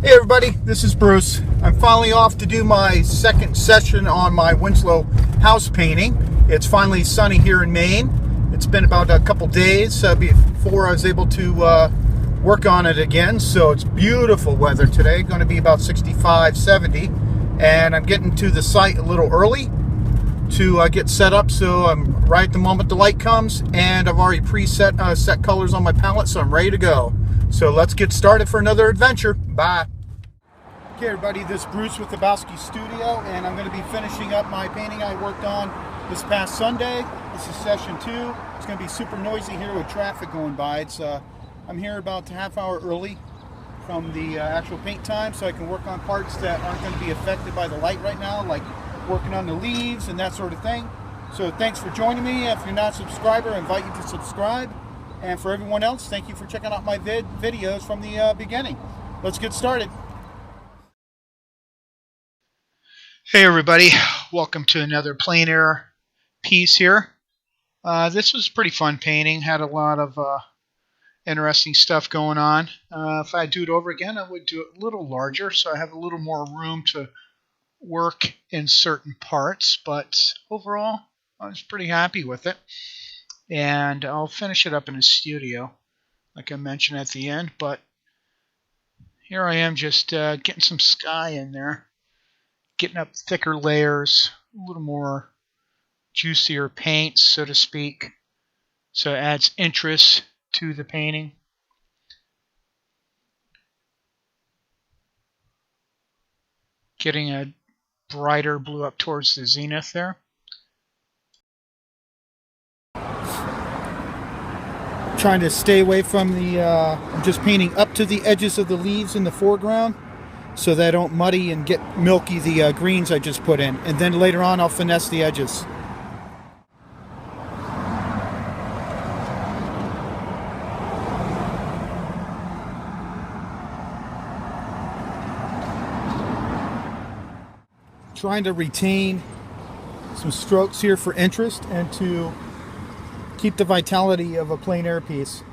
Hey everybody, this is Bruce. I'm finally off to do my second session on my Winslow house painting. It's finally sunny here in Maine. It's been about a couple days before I was able to work on it again, so it's beautiful weather today. Going to be about 65, 70, and I'm getting to the site a little early to get set up, so I'm right at the moment the light comes, and I've already preset set colors on my palette, so I'm ready to go. So let's get started for another adventure. Bye. Okay everybody, this is Bruce with Habowskistudio, and I'm going to be finishing up my painting I worked on this past Sunday. This is session 2. It's going to be super noisy here with traffic going by. I'm here about a half hour early from the actual paint time, so I can work on parts that aren't going to be affected by the light right now, like working on the leaves and that sort of thing. So thanks for joining me. If you're not a subscriber, I invite you to subscribe. And for everyone else, thank you for checking out my videos from the beginning. Let's get started. Hey everybody, welcome to another plein air piece here. This was a pretty fun painting, had a lot of interesting stuff going on. If I do it over again, I would do it a little larger so I have a little more room to work in certain parts, but overall I was pretty happy with it. And I'll finish it up in a studio like I mentioned at the end, but here I am just getting some sky in there, getting up thicker layers, a little more juicier paint, so to speak, so it adds interest to the painting. Getting a brighter blue up towards the zenith there. Trying to stay away from the I'm just painting up to the edges of the leaves in the foreground so they don't muddy and get milky the greens I just put in, and then later on I'll finesse the edges. Trying to retain some strokes here for interest and to keep the vitality of a plein air piece.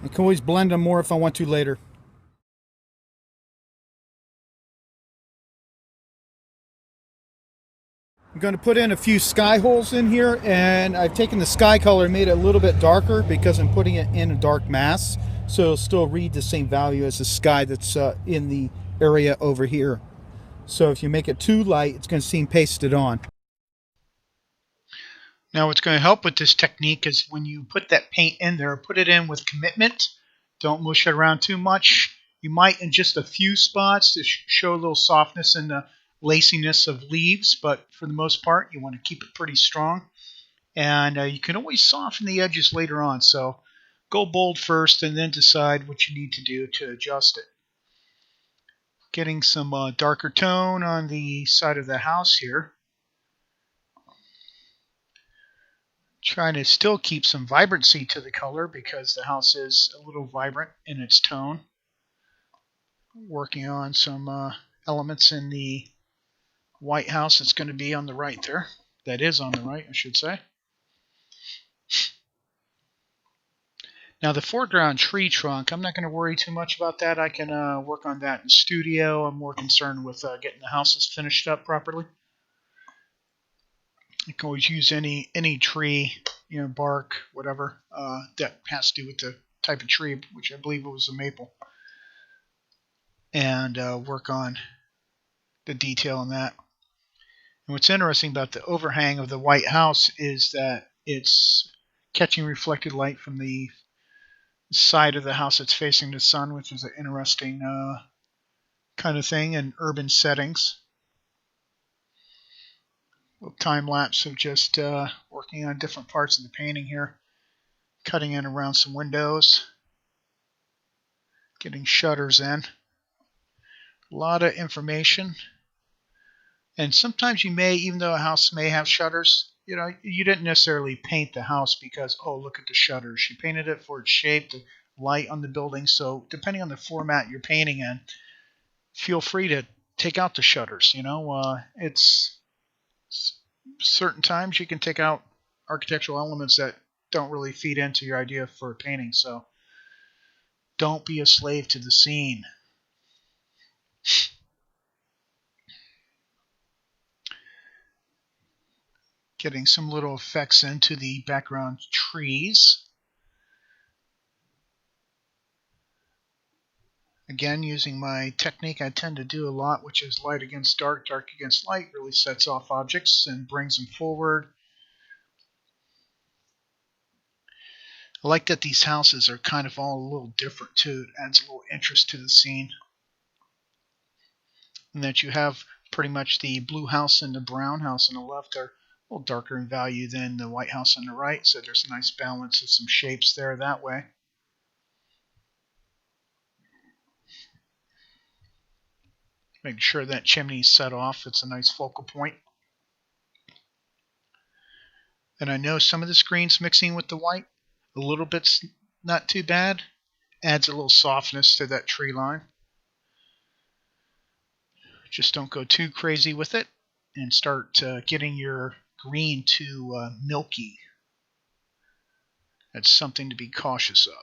I can always blend them more if I want to later. I'm going to put in a few sky holes in here, and I've taken the sky color and made it a little bit darker because I'm putting it in a dark mass, so it'll still read the same value as the sky that's in the area over here. So if you make it too light, it's going to seem pasted on. Now what's going to help with this technique is when you put that paint in there, put it in with commitment. Don't mush it around too much. You might in just a few spots to show a little softness and the laciness of leaves, but for the most part you want to keep it pretty strong. And you can always soften the edges later on, so go bold first and then decide what you need to do to adjust it. Getting some darker tone on the side of the house here. Trying to still keep some vibrancy to the color because the house is a little vibrant in its tone. Working on some elements in the White House that's going to be on the right there. That is on the right, I should say. Now the foreground tree trunk, I'm not going to worry too much about that. I can work on that in the studio. I'm more concerned with getting the houses finished up properly. You can always use any tree, bark, whatever, that has to do with the type of tree, which I believe it was a maple, and work on the detail in that. And what's interesting about the overhang of the White House is that it's catching reflected light from the side of the house that's facing the sun, which is an interesting kind of thing in urban settings. Little time lapse of just working on different parts of the painting here, cutting in around some windows, getting shutters in. A lot of information, and sometimes you may, even though a house may have shutters, you didn't necessarily paint the house because, oh, look at the shutters. You painted it for its shape, the light on the building. So depending on the format you're painting in, feel free to take out the shutters. It's certain times you can take out architectural elements that don't really feed into your idea for a painting. So Don't be a slave to the scene. Getting some little effects into the background trees. Again, using my technique I tend to do a lot, which is light against dark, dark against light. Really sets off objects and brings them forward. I like that these houses are kind of all a little different too. It adds a little interest to the scene. And that you have pretty much the blue house and the brown house on the left are a little darker in value than the white house on the right. So there's a nice balance of some shapes there that way. Making sure that chimney's set off. It's a nice focal point. And I know some of the screens mixing with the white, a little bit's not too bad. Adds a little softness to that tree line. Just don't go too crazy with it and start getting your green too milky. That's something to be cautious of.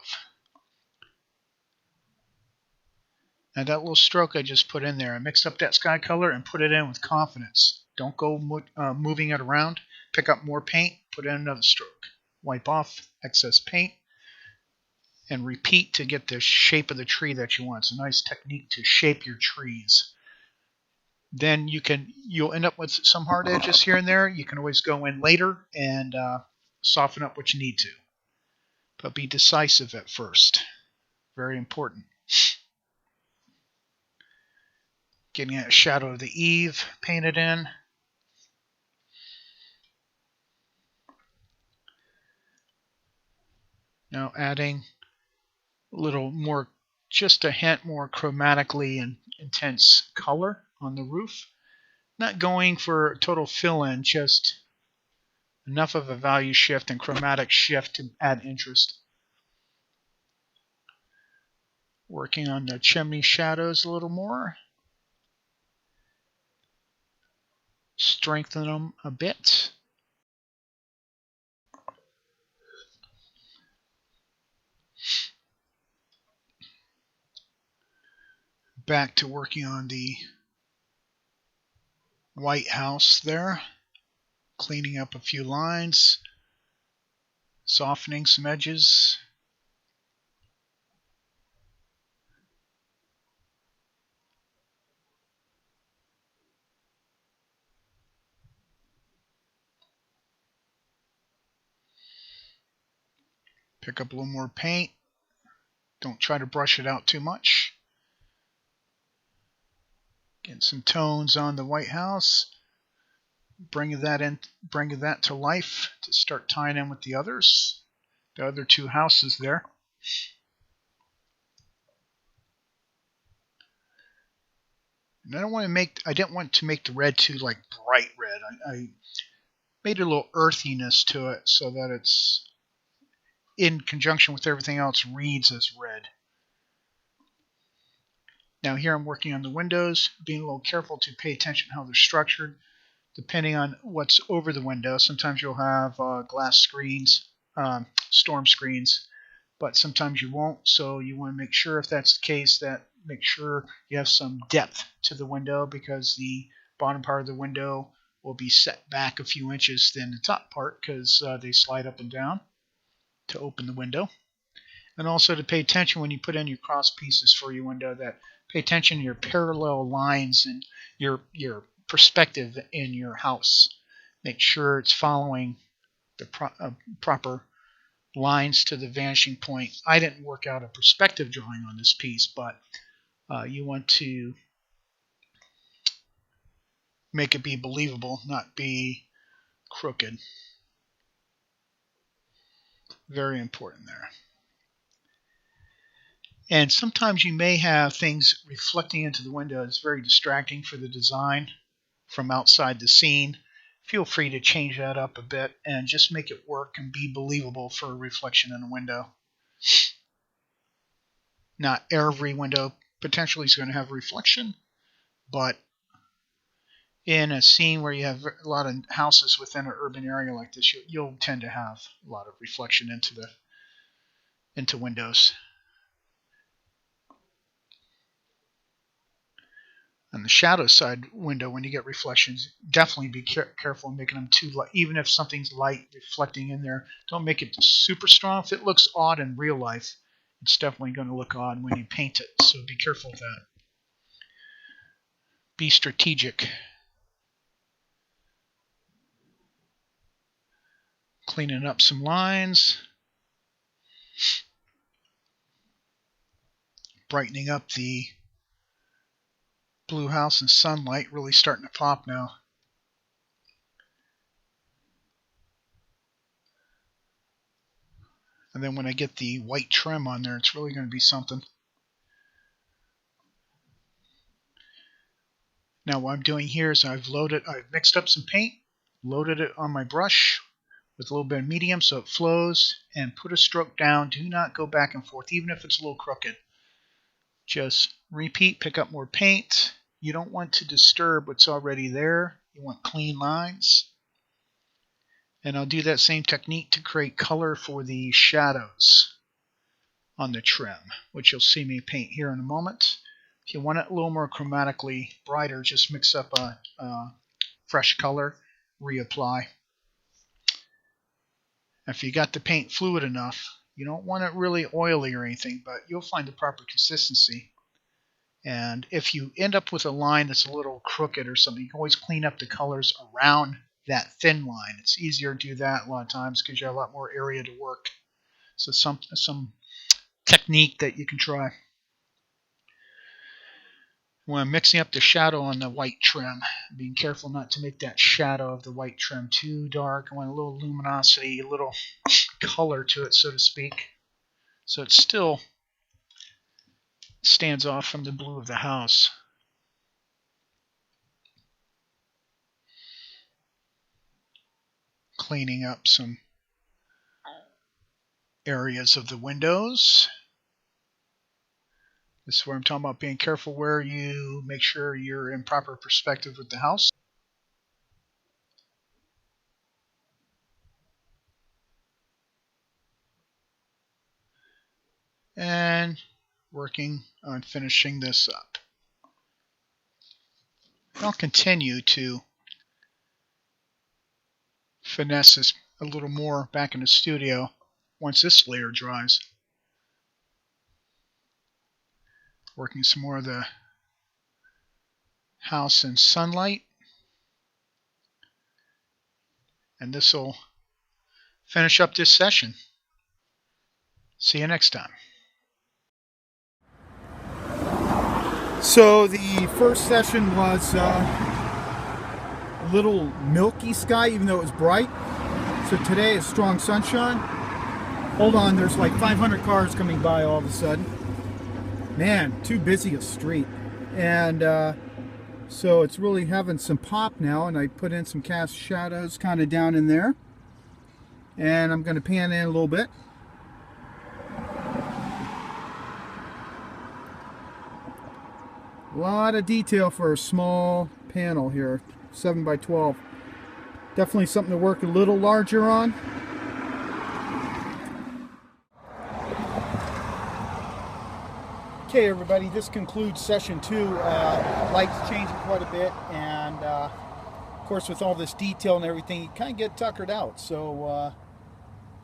And that little stroke I just put in there, I mixed up that sky color and put it in with confidence. Don't go moving it around. Pick up more paint, put in another stroke. Wipe off excess paint and repeat to get the shape of the tree that you want. It's a nice technique to shape your trees. Then you'll end up with some hard edges here and there. You can always go in later and soften up what you need to. But be decisive at first. Very important. Getting that shadow of the eave painted in. Now adding a little more, just a hint more chromatically and intense color on the roof. Not going for total fill-in, just enough of a value shift and chromatic shift to add interest. Working on the chimney shadows a little more. Strengthen them a bit. Back to working on the White House there. Cleaning up a few lines. Softening some edges. Pick up a little more paint. Don't try to brush it out too much. Get some tones on the White House. Bring that to life to start tying in with the others. The other two houses there. And I didn't want to make the red too like bright red. I made a little earthiness to it so that it's in conjunction with everything else reads as red. Now here I'm working on the windows, being a little careful to pay attention to how they're structured, depending on what's over the window. Sometimes you'll have glass screens, storm screens, but sometimes you won't. So you want to make sure, if that's the case, that make sure you have some depth to the window, because the bottom part of the window will be set back a few inches than the top part, because they slide up and down to open the window. And also to pay attention when you put in your cross pieces for your window, that pay attention to your parallel lines and your perspective in your house. Make sure it's following the proper lines to the vanishing point. I didn't work out a perspective drawing on this piece, but you want to make it be believable, not be crooked. Very important there. And sometimes you may have things reflecting into the window. It's very distracting for the design from outside the scene. Feel free to change that up a bit and just make it work and be believable for a reflection in a window. Not every window potentially is going to have reflection, but in a scene where you have a lot of houses within an urban area like this, you'll tend to have a lot of reflection into windows. On the shadow side window, when you get reflections, definitely be careful in making them too light. Even if something's light reflecting in there, don't make it super strong. If it looks odd in real life, it's definitely going to look odd when you paint it. So be careful of that. Be strategic. Cleaning up some lines. Brightening up the blue house and sunlight, really starting to pop now. And then when I get the white trim on there, it's really going to be something. Now what I'm doing here is I've mixed up some paint, loaded it on my brush with a little bit of medium so it flows, and put a stroke down. Do not go back and forth, even if it's a little crooked. Just repeat, pick up more paint. You don't want to disturb what's already there. You want clean lines. And I'll do that same technique to create color for the shadows on the trim, which you'll see me paint here in a moment. If you want it a little more chromatically brighter, just mix up a fresh color, reapply. If you got the paint fluid enough, you don't want it really oily or anything, but you'll find the proper consistency. And if you end up with a line that's a little crooked or something, you can always clean up the colors around that thin line. It's easier to do that a lot of times because you have a lot more area to work. So some technique that you can try. When I'm mixing up the shadow on the white trim, being careful not to make that shadow of the white trim too dark. I want a little luminosity, a little color to it, so to speak. So it still stands off from the blue of the house. Cleaning up some areas of the windows. This is where I'm talking about being careful where you make sure you're in proper perspective with the house. And working on finishing this up. I'll continue to finesse this a little more back in the studio once this layer dries. Working some more of the house in sunlight. And this will finish up this session. See you next time. So the first session was a little milky sky, even though it was bright. So today is strong sunshine. Hold on, there's like 500 cars coming by all of a sudden. Man, too busy a street. And so it's really having some pop now, and I put in some cast shadows kind of down in there. And I'm going to pan in a little bit. A lot of detail for a small panel here, 7 by 12. Definitely something to work a little larger on. Okay, everybody, this concludes session 2. Light's changing quite a bit, and of course, with all this detail and everything, you kind of get tuckered out. So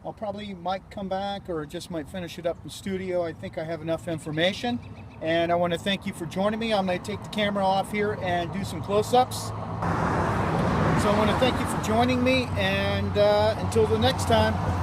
I'll probably might come back, or just might finish it up in the studio. I think I have enough information. And I want to thank you for joining me. I'm going to take the camera off here and do some close-ups. So I want to thank you for joining me, and until the next time.